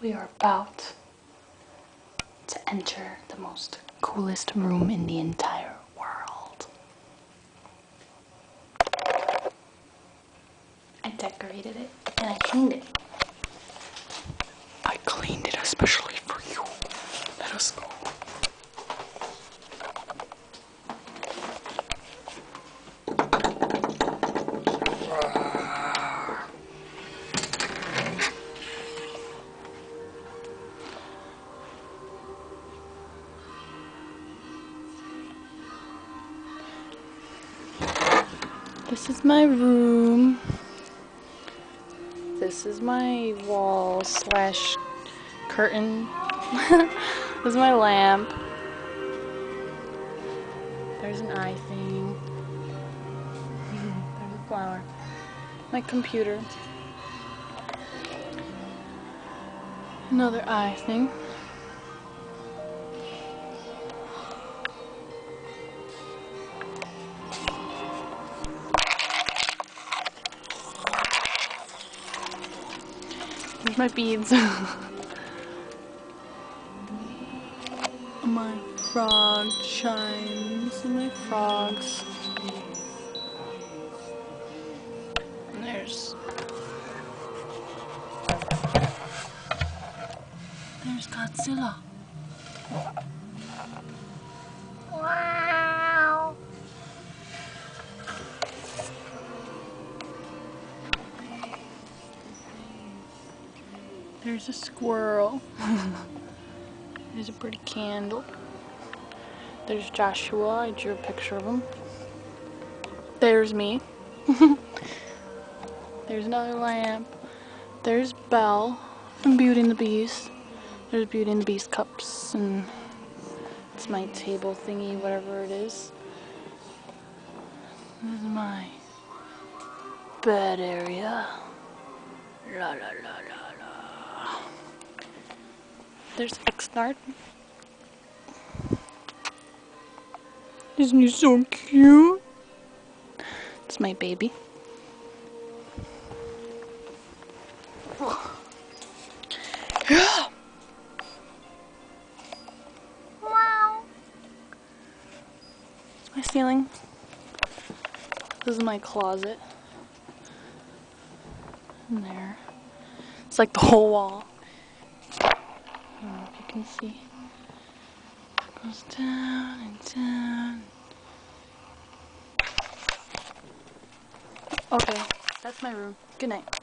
We are about to enter the most coolest room in the entire world. I decorated it and I cleaned it. I cleaned it especially for you. Let us go. This is my room. This is my wall slash curtain. This is my lamp. There's an eye thing. There's a flower. My computer. Another eye thing. Here's my beads. My frog chimes and my frogs. And there's Godzilla. Wow. There's a squirrel. There's a pretty candle. There's Joshua. I drew a picture of him. There's me. There's another lamp. There's Belle from Beauty and the Beast. There's Beauty and the Beast cups, and it's my table thingy, whatever it is. This is my bed area. La la la la la. There's Xnard. Isn't he so cute? It's my baby. Wow. It's my ceiling. This is my closet. In there. It's like the whole wall. I don't know if you can see. It goes down and down. Okay, that's my room. Good night.